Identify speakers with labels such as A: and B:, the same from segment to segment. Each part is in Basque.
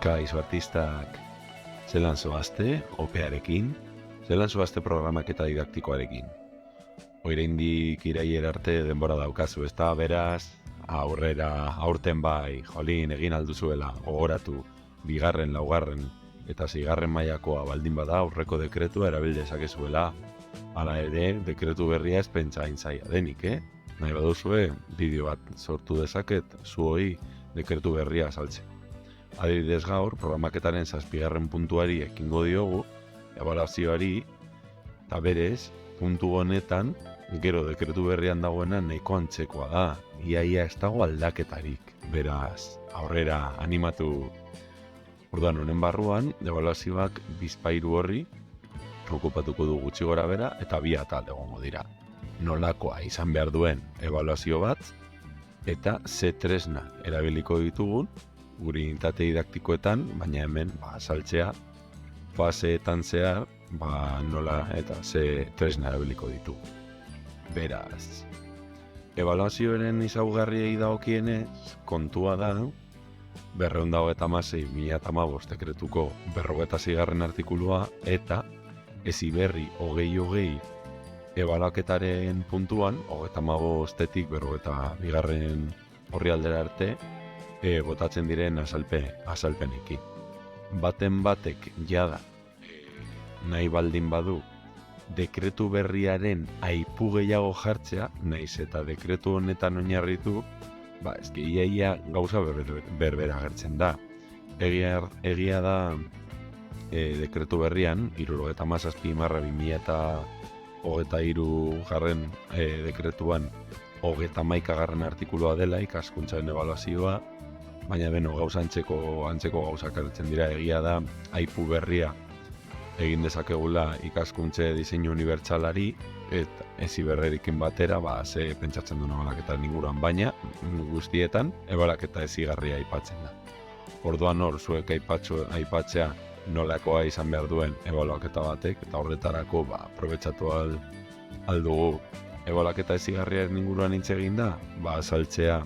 A: Kaixo artistak, zelan zoazte, opearekin, zelan zoazte programak eta didaktikoarekin. Oraindik irailer arte denbora daukazu, ez da, beraz, aurten bai, jolin, egin alduzuela, gogoratu, bigarren, laugarren eta seigarren mailakoa baldin bada aurreko dekretua erabil dezakezuela. Hala ere, dekretu berria ez pentsa hain zaila denik, Nahi baduzue, bideo bat sortu dezaket, zuoi dekretu berria azaltzeko. Adibidez gaur, programaketaren 7. puntuari ekingo diogu, ebaluazioari, eta berez, puntu honetan, gero dekretu berrian dagoena nahiko antzekoa da. Iaia ez dago aldaketarik, beraz, aurrera animatu. Orduan honen barruan, ebaluazioak bizpahiru horri, okupatuko du gutxi gora bera, eta bi atal egongo dira. Nolakoa izan behar duen ebaluazio bat, eta ze tresna erabiliko ditugun, guri unitate didaktikoetan, baina hemen azaltzea faseetan zehar, nola eta ze tresna erabiliko ditugu. Beraz, ebaluazioaren ezaugarriei dagokienez, kontua da, 226/2015 dekretuko 46. artikulua eta Heziberri 2020 ebaluaketaren puntuan, 35-etik 42. orrialdera arte, botatzen diren azalpenekin. Baten batek jada nahi baldin badu dekretu berriaren aipu gehiago jartzea, naiz eta dekretu honetan oinarritu, iaia gauza berbera agertzen da. Egia da dekretu berrian, 77/2023 dekretuan 31. artikulua dela ikaskuntzaren ebaluazioa, baina gauza antzeko gauzak agertzen dira. Egia da aipu berria egin dezakegula ikaskuntze diseinu unibertsalari eta Heziberrirekin batera ze pentsatzen duen ebalaketaren inguruan, baina guztietan ebalaketa hezigarria aipatzen da. Orduan hor zuek aipatzea nolakoa izan behar duen ebaluaketa batek, eta horretarako aprobetxatu aldugu ebaluaketa hezigarriaren inguruan hitz egin da, azaltzea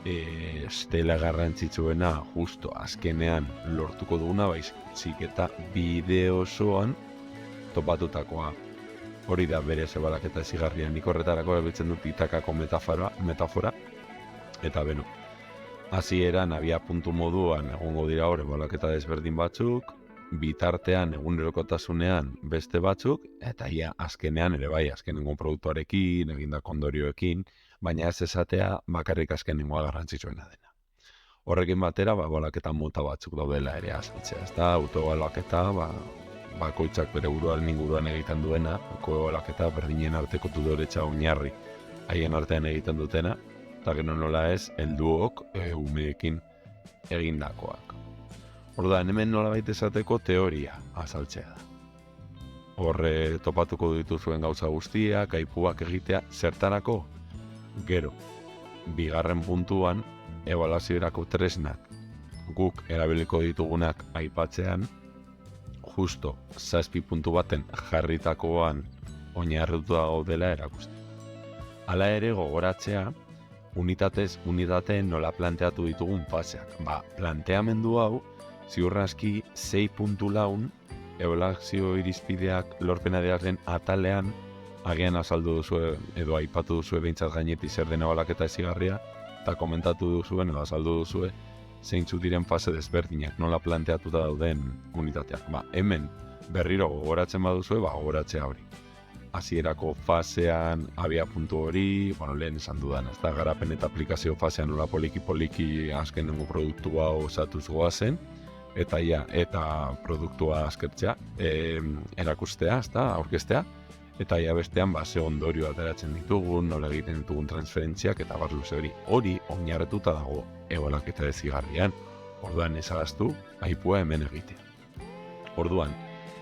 A: estela garrantzitsuena justo azkenean lortuko duguna, baizik eta bideo osoan topatutakoa. Hori da berez ebaluaketa hezigarria. Nik horretarako erabiltzen dut itakako metafora, eta hasieran abia puntu moduan egongo dira hor ebaluaketa desberdin batzuk, bitartean egunerokotasunean beste batzuk, eta azkenean ere azkenengo produktuarekin, egindako ondorioekin, baina ez esatea bakarrik azkenengoa garrantzitsuena dena. Horrekin batera, ebaluaketa mota batzuk daudela ere azaltzea. Ez da, autoebaluaketa, bakoitzak bere buruaren inguruan egiten duena, ebaluaketa berdinen arteko tutoretza oinarri haien artean egiten dutena, eta gero nola ez, helduok umeekin egindakoak. Orduan, hemen nolabait esateko teoria azaltzea da. Horre topatuko dituzuen gauza guztiak, aipuak egitea, zertarako? Gero, 2. puntuan, ebaluaziorako tresnak guk erabiliko ditugunak aipatzean, justo 7 puntu baten jarritakoan oinarrituta gaudela erakusten. Hala ere gogoratzea, unitatez unitate nola planteatu ditugun faseak. Planteamendu hau, ziurraski 6.4 ebaluazio irizpideak lorpenaren atalean agian azaldu duzue edo aipatu duzue behintzat gainetik zer den ebaluaketa hezigarria, eta komentatu duzuen edo azaldu duzue zeintzuk diren fase desberdinak, nola planteatuta dauden unitateak. Hemen berriro gogoratzen baduzue, gogoratzea hori. Hasierako fasean abia puntu hori, lehen esan dudan, ez da, garapen eta aplikazio fasean nola poliki azkenengo produktua osatuz goazen, eta produktua azkertzea, erakustea, ez da, aurkeztea, eta bestean ze ondorio ateratzen ditugun, nola egiten ditugun transferentziak, eta luze hori. Hori oinarrituta dago ebaluaketa hezigarrian. Orduan ezagaztu, aipua hemen egitea. Orduan,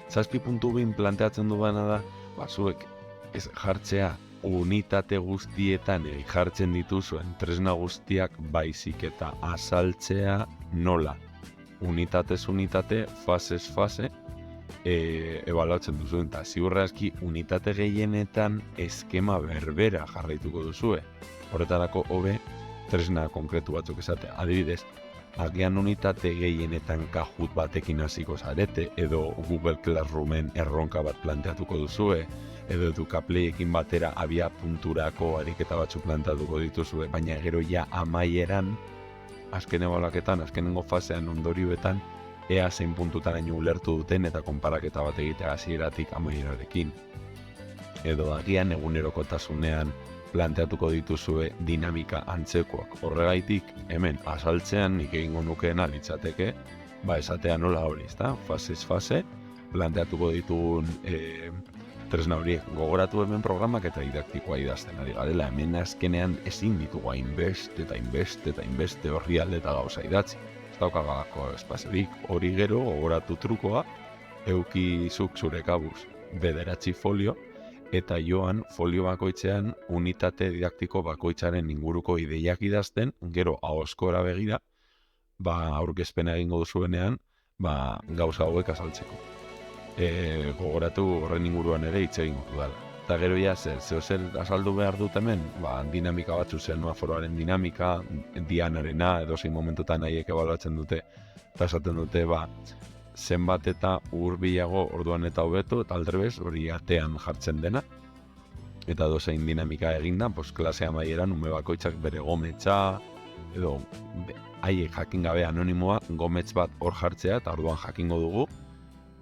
A: 7.2 planteatzen duena da, zuek ez jartzea unitate guztietan jartzen dituzuen tresna guztiak baizik eta azaltzea nola unitatez unitate, fasez fase, ebaluatzen duzuen, eta ziurrazki unitate gehienetan eskema berbera jarraituko duzue. Horretarako hobe tresna konkretu batzuk esatea. Adibidez, agian unitate gehienetan Kahoot batekin hasiko zarete, edo Google Classroomen erronka bat planteatuko duzue, edo Educapleyekin batera abia punturako ariketa batzu planteatuko dituzue, baina gero ja amaieran, azken ebaluaketan, azkenengo fasean ondorioetan, ea zein puntutaraino ulertu duten eta konparaketa bat egitea hasieratik amaierarekin. Edo agian egunerokotasunean planteatuko dituzue dinamika antzekoak. Horregaitik, hemen azaltzean nik egingo nukeena litzateke, esatea nola hori, ezta? Fasez fase, planteatuko ditugun tresna horiek. Gogoratu hemen programak eta didaktikoa idazten ari garela. Hemen azkenean ezin ditugu hainbeste horri alde eta gauza idatzi. Ez daukagalako espaziorik, hori gero gogoratu trukoa, eukizuk zure kabuz 9 folio, eta joan folio bakoitzean unitate didaktiko bakoitzaren inguruko ideiak idazten, gero ahoskora begira, aurkezpena egingo duzuenean, gauza hauek azaltzeko. Gogoratu horren inguruan ere hitz egingo dudala. Eta gero ja zer azaldu behar dut hemen, dinamika batzu zen, foroaren dinamika, dianarena, edozein momentutan nahiek ebaluatzen dute, eta esaten dute, zenbat eta hurbilago orduan eta hobeto, eta aldrebez hori atean jartzen dena. Eta dozein dinamika eginda, klase amaieran ume bakoitzak bere gometza, edo haiek jakin gabe anonimoa, gometz bat hor jartzea, eta orduan jakingo dugu,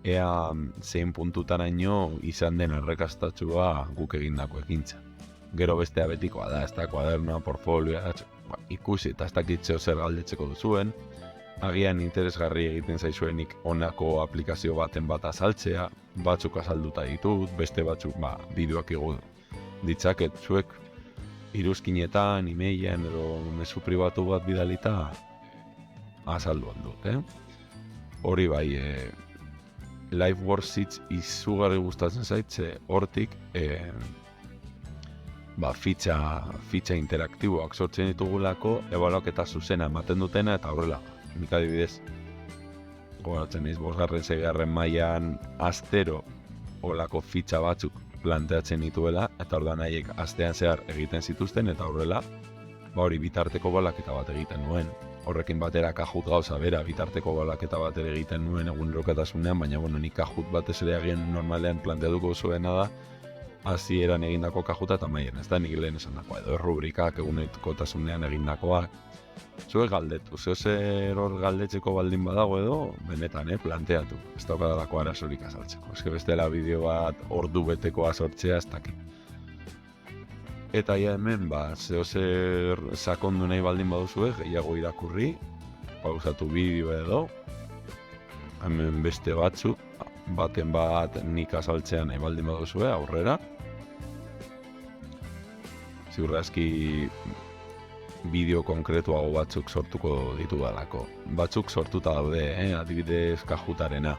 A: ea zein puntutaraino izan den errekastatxua guk egindako ekintza. Gero bestea betikoa da, ez da kuadernoa, portfolioa, ikusi eta ez dakitzeo zer galdetzeko duzuen, agian interesgarri egiten zaizuenik honako aplikazio baten bat azaltzea, batzuk azalduta ditut, beste batzuk bideoak igo ditzaket zuek iruzkinetan, emailen edo mezu pribatu bat bidalita azalduan dut, Hori bai, Life Worksheets izugarri gustatzen zaitze hortik fitxa interaktiboak sortzen ditugulako ebaluaketa zuzena ematen dutena eta horrela. Nik adibidez, gogoratzen naiz 5., 6. mailan astero holako fitxa batzuk planteatzen dituela eta orduan haiek astean zehar egiten zituzten eta horrela hori bitarteko balaketa bat egiten nuen. Horrekin batera Kahoot gauza bera bitarteko balaketa bat ere egiten nuen egunerokotasunean, baina nik Kahoot batez ere agian normalean planteatuko zuena da hasieran egindako Kahoota eta amaieran, ez da nik lehen esan dakoa, edo rubrikak egunerokotasunean egindakoak. Zuek galdetu, zer hor galdetzeko baldin badago edo, benetan, planteatu. Ez daukadalako arazorik azaltzeko. Ez bestela bideo bat ordu betekoa sortzea ez dakit. Eta hemen, zer sakondu nahi baldin baduzue, gehiago irakurri, pausatu bideo edo, hemen beste batzuk, baten bat nik azaltzea nahi baldin baduzue, aurrera. Ziurra eski bideo konkretuago batzuk sortuko ditudalako. Batzuk sortuta daude, adibidez Kahootarena.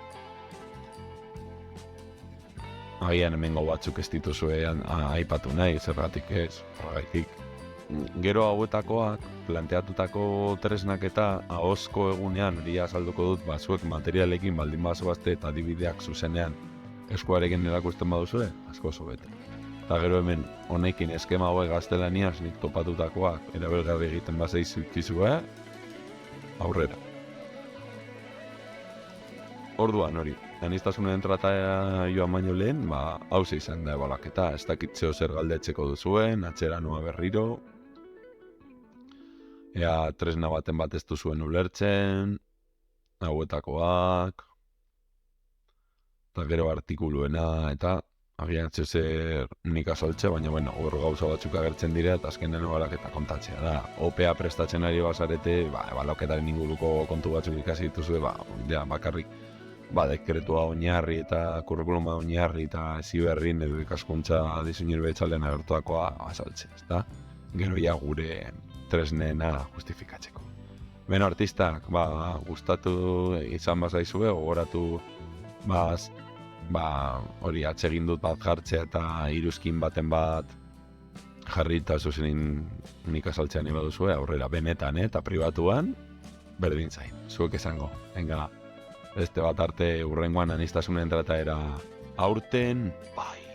A: Agian hemengo batzuk ez dituzue aipatu nahi, zergatik ez, horregaitik. Gero hauetakoak, planteatutako tresnak eta ahozko egunean hori azalduko dut, zuek materialekin baldin bazoazte eta adibideak zuzenean eskuarekin erakusten baduzue, asko oso bete. Eta gero hemen honekin eskema hauek gaztelaniaz nik topatutakoak erabilgarri egiten bazaizkizue, aurrera. Orduan hori, aniztasunen trataia joan baino lehen, hauze izan da ebaluaketa, ez dakitzeo zer galdetzeko duzuen, atzera noa berriro, ea tresna baten bat ez duzuen ulertzen, hauetakoak, eta gero artikuluena, eta agian zer nik azaltze, baina hor gauza batzuk agertzen dira eta azkenen ebaluaketa kontatzea da. OPA prestatzen ari bazarete, ebaluaketaren inguruko kontu batzuk ikasi dituzue, bakarrik dekretua oinarri eta kurrikuluma oinarri eta heziberrin edo ikaskuntza diseinur behitzalean agertuakoa azaltzea, ezta? Gero ja gure tresnena justifikatzeko. Beno artistak, gustatu izan bazaizue, gogoratu hori atsegin dut bat jartzea eta iruzkin baten bat jarri eta zuzenin nik azaltzea nahi baduzue, aurrera benetan eta pribatuan, berdin zain, zuek esango, venga, beste bat arte urrengoan aniztasunen trataera aurten, bai.